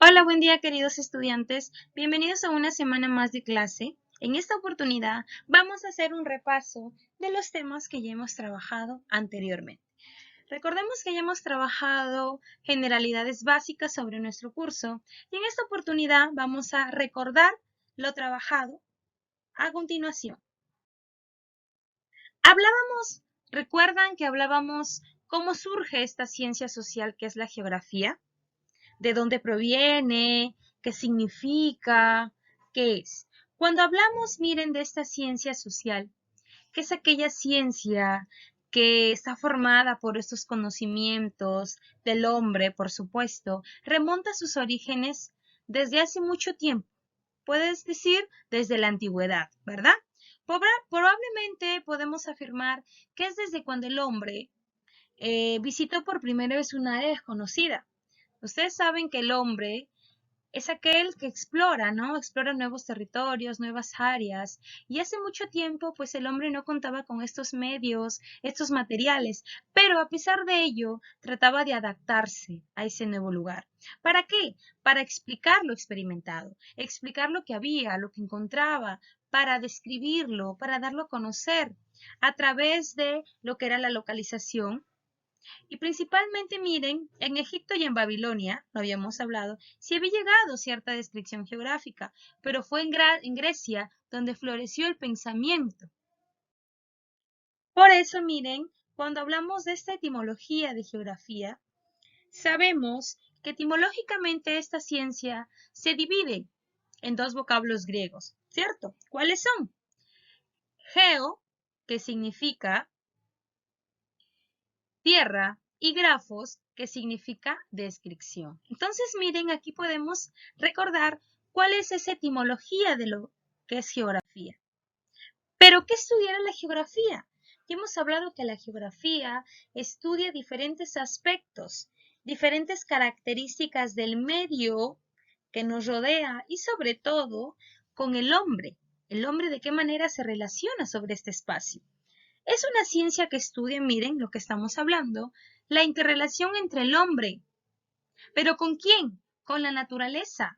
Hola, buen día queridos estudiantes. Bienvenidos a una semana más de clase. En esta oportunidad vamos a hacer un repaso de los temas que ya hemos trabajado anteriormente. Recordemos que ya hemos trabajado generalidades básicas sobre nuestro curso y en esta oportunidad vamos a recordar lo trabajado a continuación. ¿Recuerdan que hablábamos cómo surge esta ciencia social que es la geografía? ¿De dónde proviene? ¿Qué significa? ¿Qué es? Cuando hablamos, miren, de esta ciencia social, que es aquella ciencia que está formada por estos conocimientos del hombre, por supuesto, remonta sus orígenes desde hace mucho tiempo. Puedes decir desde la antigüedad, ¿verdad? Probablemente podemos afirmar que es desde cuando el hombre visitó por primera vez un área desconocida. Ustedes saben que el hombre es aquel que explora, ¿no? Explora nuevos territorios, nuevas áreas. Y hace mucho tiempo, pues el hombre no contaba con estos medios, estos materiales, pero a pesar de ello, trataba de adaptarse a ese nuevo lugar. ¿Para qué? Para explicar lo experimentado, explicar lo que había, lo que encontraba, para describirlo, para darlo a conocer a través de lo que era la localización. Y principalmente, miren, en Egipto y en Babilonia, lo habíamos hablado, sí había llegado cierta descripción geográfica, pero fue en Grecia donde floreció el pensamiento. Por eso, miren, cuando hablamos de esta etimología de geografía, sabemos que etimológicamente esta ciencia se divide en dos vocablos griegos, ¿cierto? ¿Cuáles son? Geo, que significa tierra, y grafos, que significa descripción. Entonces, miren, aquí podemos recordar cuál es esa etimología de lo que es geografía. ¿Pero qué estudiar la geografía? Ya hemos hablado que la geografía estudia diferentes aspectos, diferentes características del medio que nos rodea y sobre todo con el hombre. El hombre de qué manera se relaciona sobre este espacio. Es una ciencia que estudia, miren lo que estamos hablando, la interrelación entre el hombre. ¿Pero con quién? Con la naturaleza,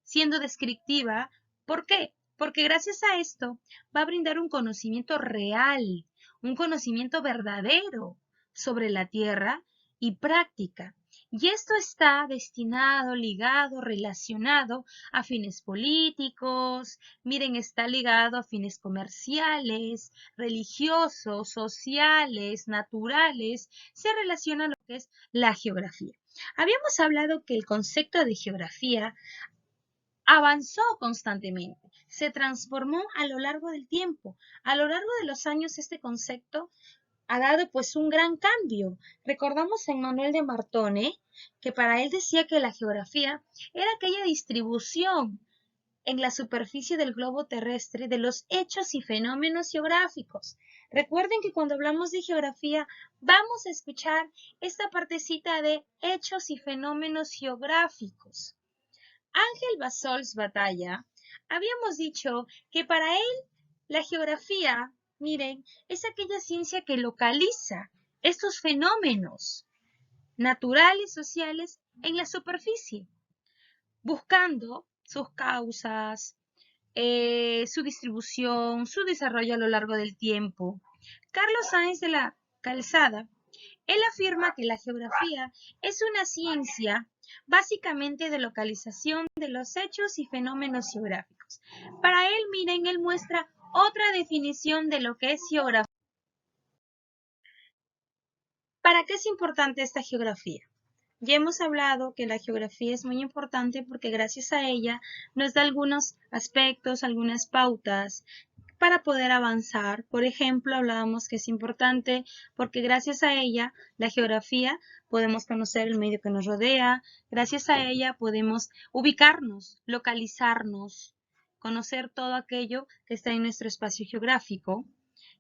siendo descriptiva. ¿Por qué? Porque gracias a esto va a brindar un conocimiento real, un conocimiento verdadero sobre la Tierra y práctica. Y esto está destinado, ligado, relacionado a fines políticos, miren, está ligado a fines comerciales, religiosos, sociales, naturales, se relaciona a lo que es la geografía. Habíamos hablado que el concepto de geografía avanzó constantemente, se transformó a lo largo del tiempo. A lo largo de los años este concepto ha dado pues un gran cambio. Recordamos a Emmanuel de Martone que para él decía que la geografía era aquella distribución en la superficie del globo terrestre de los hechos y fenómenos geográficos. Recuerden que cuando hablamos de geografía vamos a escuchar esta partecita de hechos y fenómenos geográficos. Ángel Bassols Batalla, habíamos dicho que para él la geografía, miren, es aquella ciencia que localiza estos fenómenos naturales, sociales, en la superficie, buscando sus causas, su distribución, su desarrollo a lo largo del tiempo. Carlos Sáenz de la Calzada, él afirma que la geografía es una ciencia básicamente de localización de los hechos y fenómenos geográficos. Para él, miren, él muestra otra definición de lo que es geografía. ¿Para qué es importante esta geografía? Ya hemos hablado que la geografía es muy importante porque gracias a ella nos da algunos aspectos, algunas pautas para poder avanzar. Por ejemplo, hablábamos que es importante porque gracias a ella, la geografía, podemos conocer el medio que nos rodea, gracias a ella podemos ubicarnos, localizarnos, conocer todo aquello que está en nuestro espacio geográfico.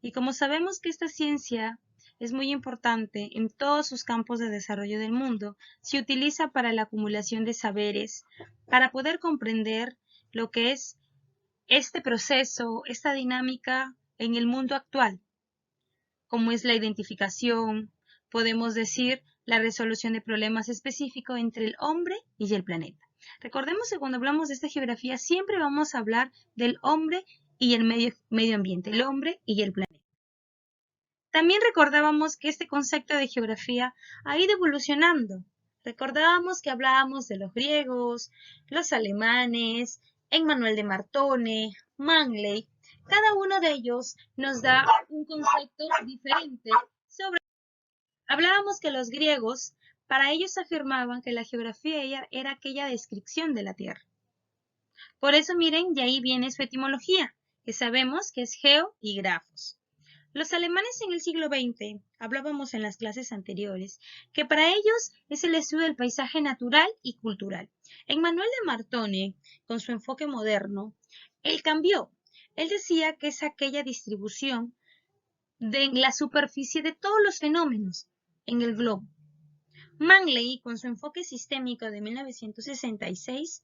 Y como sabemos que esta ciencia es muy importante en todos sus campos de desarrollo del mundo, se utiliza para la acumulación de saberes, para poder comprender lo que es este proceso, esta dinámica en el mundo actual, como es la identificación, podemos decir la resolución de problemas específicos entre el hombre y el planeta. Recordemos que cuando hablamos de esta geografía siempre vamos a hablar del hombre y el medio ambiente, el hombre y el planeta. También recordábamos que este concepto de geografía ha ido evolucionando. Recordábamos que hablábamos de los griegos, los alemanes, Emmanuel de Martone, Manley. Cada uno de ellos nos da un concepto diferente sobre. Hablábamos que los griegos, para ellos afirmaban que la geografía era aquella descripción de la Tierra. Por eso miren, de ahí viene su etimología, que sabemos que es geo y grafos. Los alemanes en el siglo XX, hablábamos en las clases anteriores, que para ellos es el estudio del paisaje natural y cultural. Emmanuel de Martone, con su enfoque moderno, él cambió. Él decía que es aquella distribución de la superficie de todos los fenómenos en el globo. Manley, con su enfoque sistémico de 1966,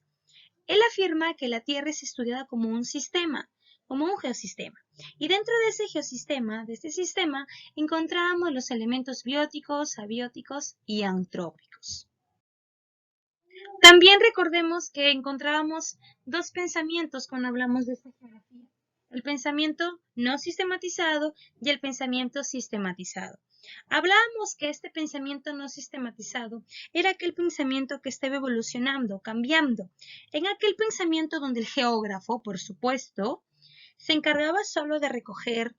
él afirma que la Tierra es estudiada como un sistema, como un geosistema. Y dentro de ese geosistema, de este sistema, encontramos los elementos bióticos, abióticos y antrópicos. También recordemos que encontrábamos dos pensamientos cuando hablamos de esta geografía. El pensamiento no sistematizado y el pensamiento sistematizado. Hablábamos que este pensamiento no sistematizado era aquel pensamiento que estaba evolucionando, cambiando. En aquel pensamiento donde el geógrafo, por supuesto, se encargaba solo de recoger,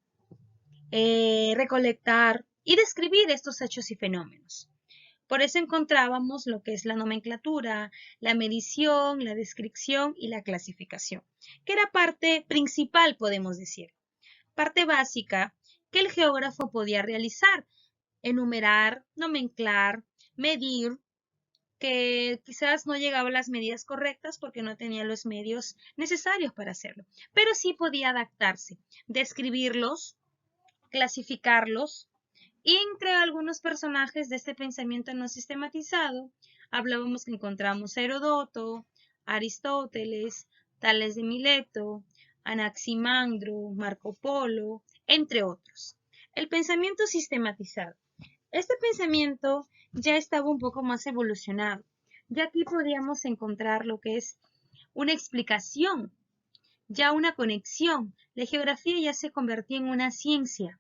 recolectar y describir estos hechos y fenómenos. Por eso encontrábamos lo que es la nomenclatura, la medición, la descripción y la clasificación, que era parte principal, podemos decir, parte básica que el geógrafo podía realizar, enumerar, nomenclar, medir, que quizás no llegaba a las medidas correctas porque no tenía los medios necesarios para hacerlo, pero sí podía adaptarse, describirlos, clasificarlos, y entre algunos personajes de este pensamiento no sistematizado, hablábamos que encontramos a Heródoto, Aristóteles, Tales de Mileto, Anaximandro, Marco Polo, entre otros. El pensamiento sistematizado. Este pensamiento ya estaba un poco más evolucionado. Ya aquí podíamos encontrar lo que es una explicación, ya una conexión. La geografía ya se convertía en una ciencia.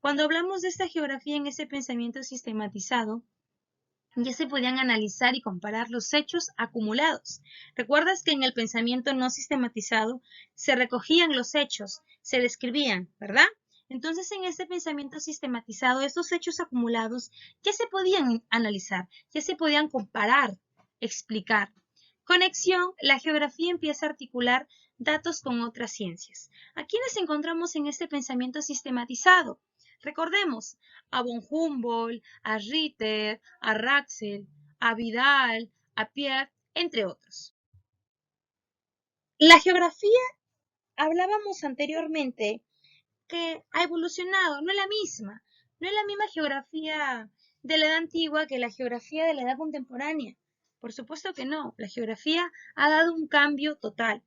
Cuando hablamos de esta geografía en ese pensamiento sistematizado, ya se podían analizar y comparar los hechos acumulados. ¿Recuerdas que en el pensamiento no sistematizado se recogían los hechos, se describían, ¿verdad? Entonces, en este pensamiento sistematizado, estos hechos acumulados ya se podían analizar, ya se podían comparar, explicar. Conexión, la geografía empieza a articular datos con otras ciencias. ¿A quiénes encontramos en este pensamiento sistematizado? Recordemos a von Humboldt, a Ritter, a Raxel, a Vidal, a Pierre, entre otros. La geografía, hablábamos anteriormente, que ha evolucionado, no es la misma. No es la misma geografía de la edad antigua que la geografía de la edad contemporánea. Por supuesto que no, la geografía ha dado un cambio total.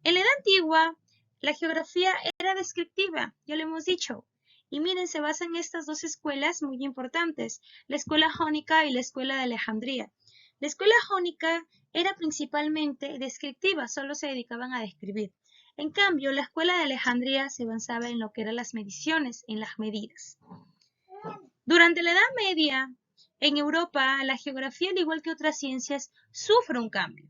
En la edad antigua, la geografía era descriptiva, ya lo hemos dicho. Y miren, se basa en estas dos escuelas muy importantes, la escuela jónica y la escuela de Alejandría. La escuela jónica era principalmente descriptiva, solo se dedicaban a describir. En cambio, la escuela de Alejandría se basaba en lo que eran las mediciones, en las medidas. Durante la Edad Media, en Europa, la geografía, al igual que otras ciencias, sufre un cambio,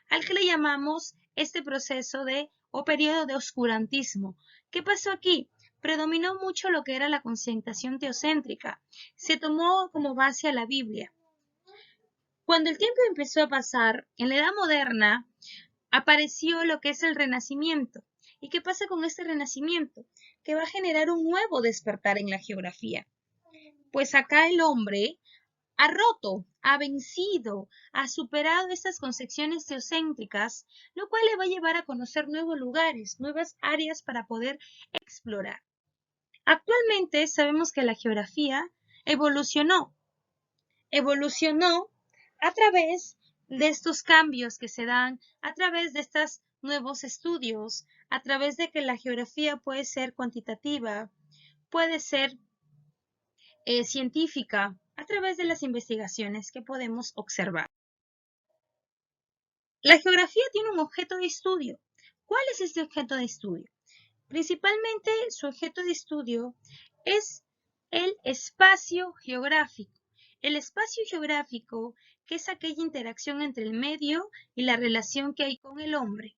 al que le llamamos este proceso o periodo de oscurantismo. ¿Qué pasó aquí? Predominó mucho lo que era la concentración teocéntrica. Se tomó como base a la Biblia. Cuando el tiempo empezó a pasar, en la Edad Moderna, apareció lo que es el Renacimiento. ¿Y qué pasa con este Renacimiento? Que va a generar un nuevo despertar en la geografía. Pues acá el hombre ha roto, ha vencido, ha superado estas concepciones teocéntricas, lo cual le va a llevar a conocer nuevos lugares, nuevas áreas para poder explorar. Actualmente sabemos que la geografía evolucionó a través de estos cambios que se dan, a través de estos nuevos estudios, a través de que la geografía puede ser cuantitativa, puede ser científica, a través de las investigaciones que podemos observar. La geografía tiene un objeto de estudio. ¿Cuál es este objeto de estudio? Principalmente su objeto de estudio es el espacio geográfico. El espacio geográfico, que es aquella interacción entre el medio y la relación que hay con el hombre.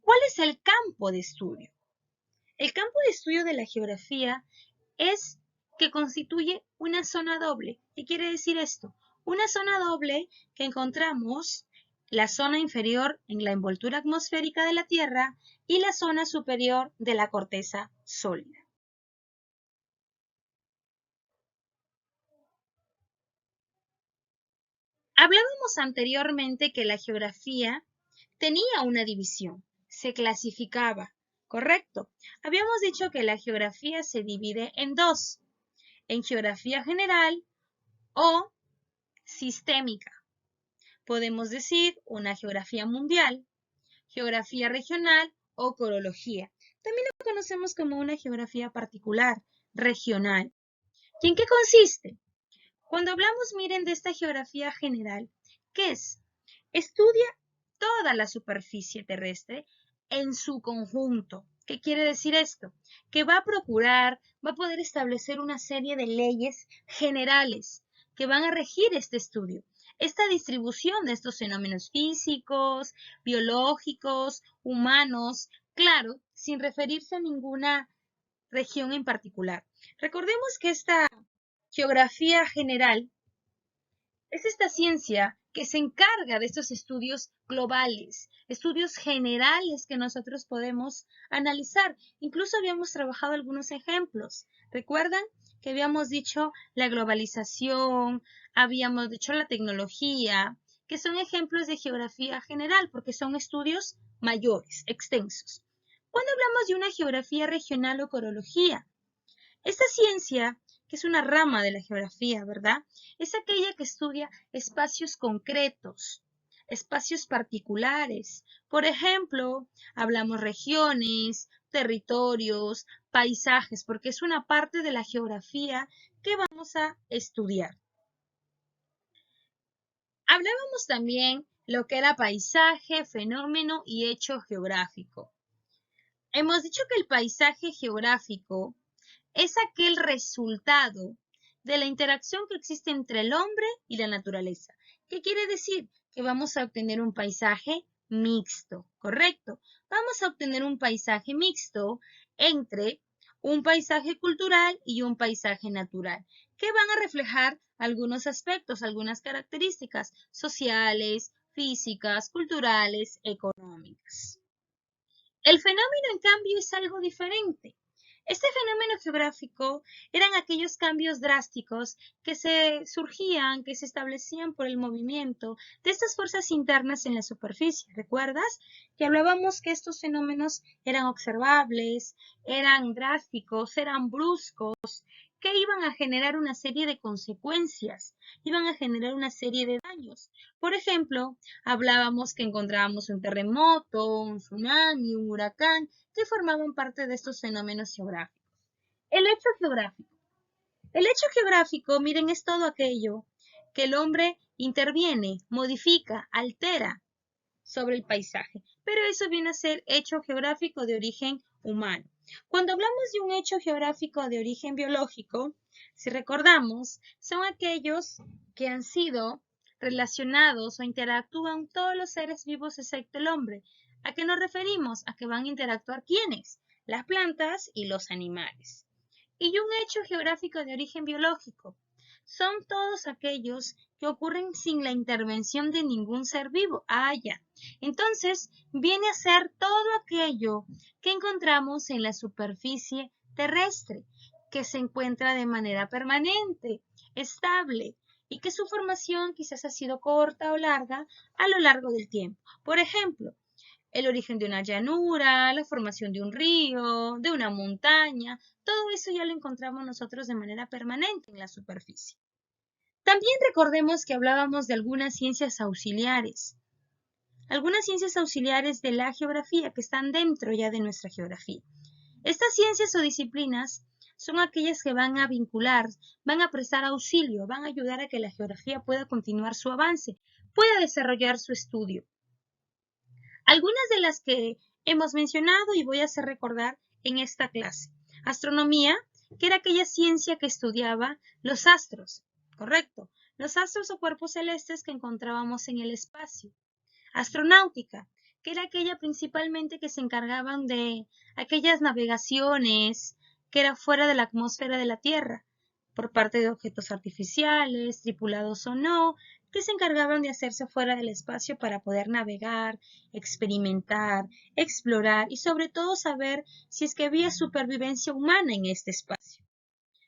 ¿Cuál es el campo de estudio? El campo de estudio de la geografía es que constituye una zona doble. ¿Qué quiere decir esto? Una zona doble que encontramos la zona inferior en la envoltura atmosférica de la Tierra y la zona superior de la corteza sólida. Hablábamos anteriormente que la geografía tenía una división, se clasificaba, ¿correcto? Habíamos dicho que la geografía se divide en dos, en geografía general o sistémica. Podemos decir una geografía mundial, geografía regional o corología. También lo conocemos como una geografía particular, regional. ¿Y en qué consiste? Cuando hablamos, miren, de esta geografía general, ¿qué es? Estudia toda la superficie terrestre en su conjunto. ¿Qué quiere decir esto? Que va a procurar, va a poder establecer una serie de leyes generales que van a regir este estudio. Esta distribución de estos fenómenos físicos, biológicos, humanos, claro, sin referirse a ninguna región en particular. Recordemos que esta geografía general es esta ciencia que se encarga de estos estudios globales, estudios generales que nosotros podemos analizar. Incluso habíamos trabajado algunos ejemplos. ¿Recuerdan que habíamos dicho la globalización, habíamos dicho la tecnología, que son ejemplos de geografía general porque son estudios mayores, extensos? Cuando hablamos de una geografía regional o corología, esta ciencia, que es una rama de la geografía, ¿verdad? Es aquella que estudia espacios concretos, espacios particulares. Por ejemplo, hablamos regiones, territorios, paisajes, porque es una parte de la geografía que vamos a estudiar. Hablábamos también lo que era paisaje, fenómeno y hecho geográfico. Hemos dicho que el paisaje geográfico es aquel resultado de la interacción que existe entre el hombre y la naturaleza. ¿Qué quiere decir? Que vamos a obtener un paisaje mixto, ¿correcto? Vamos a obtener un paisaje mixto entre un paisaje cultural y un paisaje natural, que van a reflejar algunos aspectos, algunas características sociales, físicas, culturales, económicas. El fenómeno, en cambio, es algo diferente. Este fenómeno geográfico eran aquellos cambios drásticos que surgían, que se establecían por el movimiento de estas fuerzas internas en la superficie. ¿Recuerdas que hablábamos que estos fenómenos eran observables, eran drásticos, eran bruscos, que iban a generar una serie de consecuencias, iban a generar una serie de daños? Por ejemplo, hablábamos que encontrábamos un terremoto, un tsunami, un huracán, que formaban parte de estos fenómenos geográficos. El hecho geográfico. El hecho geográfico, miren, es todo aquello que el hombre interviene, modifica, altera sobre el paisaje. Pero eso viene a ser hecho geográfico de origen humano. Cuando hablamos de un hecho geográfico de origen biológico, si recordamos, son aquellos que han sido relacionados o interactúan todos los seres vivos excepto el hombre. ¿A qué nos referimos? A que van a interactuar ¿quiénes? Las plantas y los animales. Y un hecho geográfico de origen biológico son todos aquellos que ocurren sin la intervención de ningún ser vivo. Ya. Entonces, viene a ser todo aquello que encontramos en la superficie terrestre, que se encuentra de manera permanente, estable, y que su formación quizás ha sido corta o larga a lo largo del tiempo. Por ejemplo, el origen de una llanura, la formación de un río, de una montaña, todo eso ya lo encontramos nosotros de manera permanente en la superficie. También recordemos que hablábamos de algunas ciencias auxiliares de la geografía que están dentro ya de nuestra geografía. Estas ciencias o disciplinas son aquellas que van a vincular, van a prestar auxilio, van a ayudar a que la geografía pueda continuar su avance, pueda desarrollar su estudio. Algunas de las que hemos mencionado y voy a hacer recordar en esta clase. Astronomía, que era aquella ciencia que estudiaba los astros, ¿correcto? Los astros o cuerpos celestes que encontrábamos en el espacio. Astronáutica, que era aquella principalmente que se encargaban de aquellas navegaciones que era fuera de la atmósfera de la Tierra, por parte de objetos artificiales, tripulados o no, que se encargaban de hacerse fuera del espacio para poder navegar, experimentar, explorar y sobre todo saber si es que había supervivencia humana en este espacio.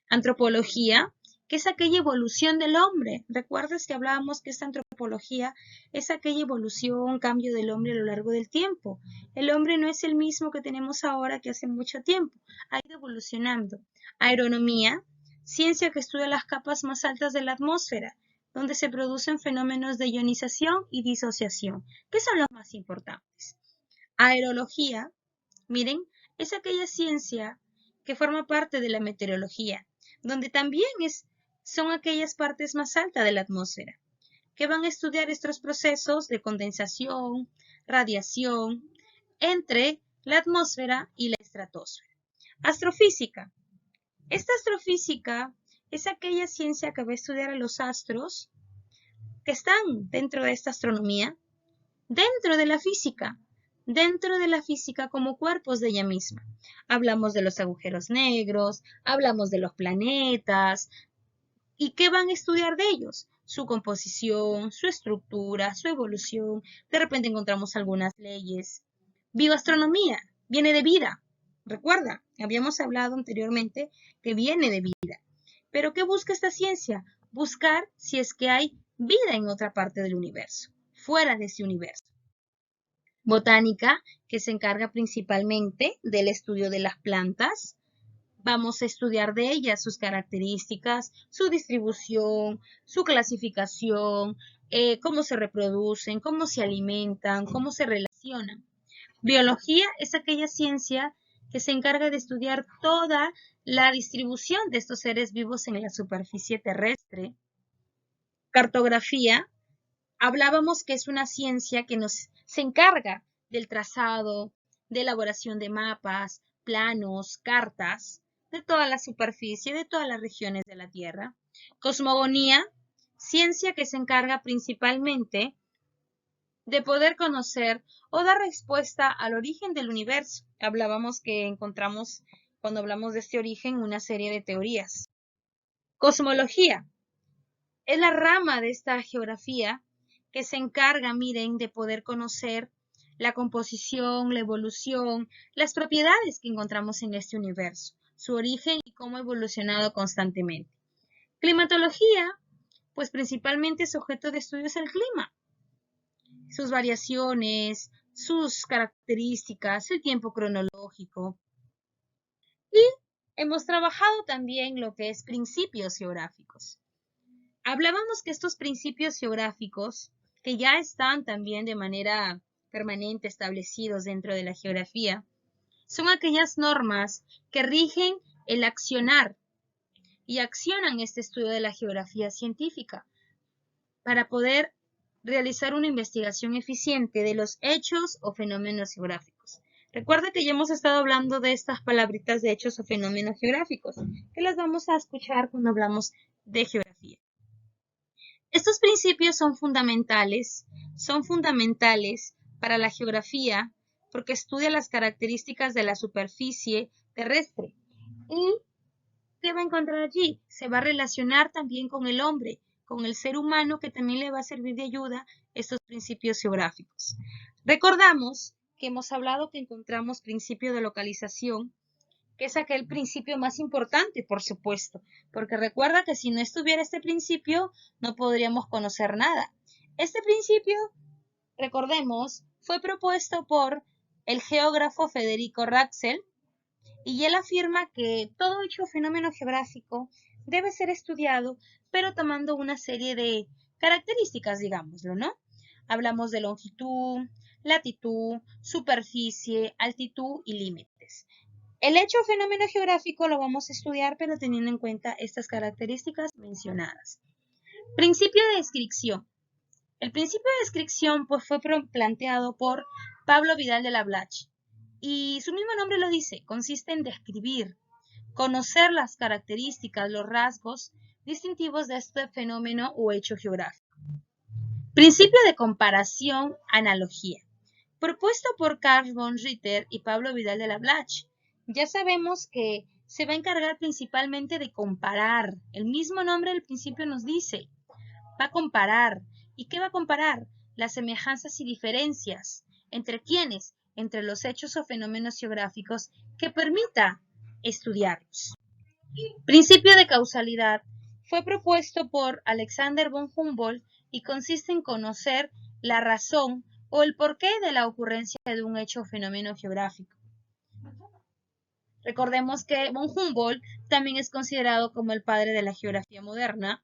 Antropología, que es aquella evolución del hombre. ¿Recuerdas que hablábamos que esta antropología es aquella evolución, cambio del hombre a lo largo del tiempo? El hombre no es el mismo que tenemos ahora que hace mucho tiempo, ha ido evolucionando. Aeronomía, ciencia que estudia las capas más altas de la atmósfera, donde se producen fenómenos de ionización y disociación, que son los más importantes. Aerología, miren, es aquella ciencia que forma parte de la meteorología, donde también son aquellas partes más altas de la atmósfera, que van a estudiar estos procesos de condensación, radiación, entre la atmósfera y la estratosfera. Astrofísica. Esta astrofísica es aquella ciencia que va a estudiar a los astros que están dentro de esta astronomía, dentro de la física como cuerpos de ella misma. Hablamos de los agujeros negros, hablamos de los planetas. ¿Y qué van a estudiar de ellos? Su composición, su estructura, su evolución. De repente encontramos algunas leyes. Bioastronomía viene de vida. Recuerda, habíamos hablado anteriormente que viene de vida. ¿Pero qué busca esta ciencia? Buscar si es que hay vida en otra parte del universo, fuera de ese universo. Botánica, que se encarga principalmente del estudio de las plantas. Vamos a estudiar de ellas sus características, su distribución, su clasificación, cómo se reproducen, cómo se alimentan, cómo se relacionan. Biología es aquella ciencia que se encarga de estudiar toda la distribución de estos seres vivos en la superficie terrestre. Cartografía, hablábamos que es una ciencia que se encarga del trazado, de elaboración de mapas, planos, cartas, de toda la superficie, de todas las regiones de la Tierra. Cosmogonía, ciencia que se encarga principalmente de poder conocer o dar respuesta al origen del universo. Hablábamos que encontramos, cuando hablamos de este origen, una serie de teorías. Cosmología es la rama de esta geografía que se encarga, miren, de poder conocer la composición, la evolución, las propiedades que encontramos en este universo, su origen y cómo ha evolucionado constantemente. Climatología, pues principalmente su objeto de estudio es el clima, sus variaciones, sus características, el tiempo cronológico. Y hemos trabajado también lo que es principios geográficos. Hablábamos que estos principios geográficos, que ya están también de manera permanente establecidos dentro de la geografía, son aquellas normas que rigen el accionar y accionan este estudio de la geografía científica para poder realizar una investigación eficiente de los hechos o fenómenos geográficos. Recuerda que ya hemos estado hablando de estas palabritas de hechos o fenómenos geográficos, que las vamos a escuchar cuando hablamos de geografía. Estos principios son fundamentales para la geografía porque estudia las características de la superficie terrestre. ¿Y qué va a encontrar allí? Se va a relacionar también con el hombre, con el ser humano, que también le va a servir de ayuda estos principios geográficos. Recordamos que hemos hablado que encontramos principio de localización, que es aquel principio más importante, por supuesto, porque recuerda que si no estuviera este principio, no podríamos conocer nada. Este principio, recordemos, fue propuesto por el geógrafo Federico Ratzel, y él afirma que todo hecho fenómeno geográfico debe ser estudiado, pero tomando una serie de características, digámoslo, ¿no? Hablamos de longitud, latitud, superficie, altitud y límites. El hecho o fenómeno geográfico lo vamos a estudiar, pero teniendo en cuenta estas características mencionadas. Principio de descripción. El principio de descripción pues, fue planteado por Pablo Vidal de la Blache. Y su mismo nombre lo dice, consiste en describir, conocer las características, los rasgos distintivos de este fenómeno o hecho geográfico. Principio de comparación, analogía. Propuesto por Carl von Ritter y Pablo Vidal de la Blache. Ya sabemos que se va a encargar principalmente de comparar. El mismo nombre al principio nos dice. Va a comparar. ¿Y qué va a comparar? Las semejanzas y diferencias. ¿Entre quiénes? Entre los hechos o fenómenos geográficos que permita estudiarlos. Principio de causalidad. Fue propuesto por Alexander von Humboldt y consiste en conocer la razón o el porqué de la ocurrencia de un hecho o fenómeno geográfico. Recordemos que von Humboldt también es considerado como el padre de la geografía moderna.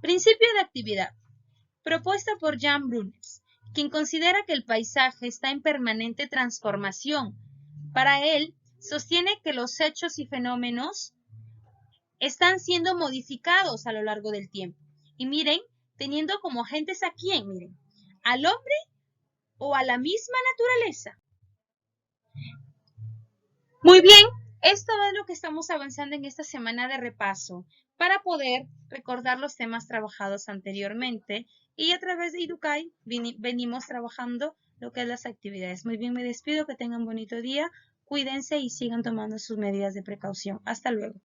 Principio de actividad. Propuesta por Jan Bruners, quien considera que el paisaje está en permanente transformación. Para él, sostiene que los hechos y fenómenos están siendo modificados a lo largo del tiempo. Y miren, teniendo como agentes a quién, miren, al hombre o a la misma naturaleza. Muy bien, esto es lo que estamos avanzando en esta semana de repaso para poder recordar los temas trabajados anteriormente y a través de Idukai venimos trabajando lo que es las actividades. Muy bien, me despido, que tengan un bonito día, cuídense y sigan tomando sus medidas de precaución. Hasta luego.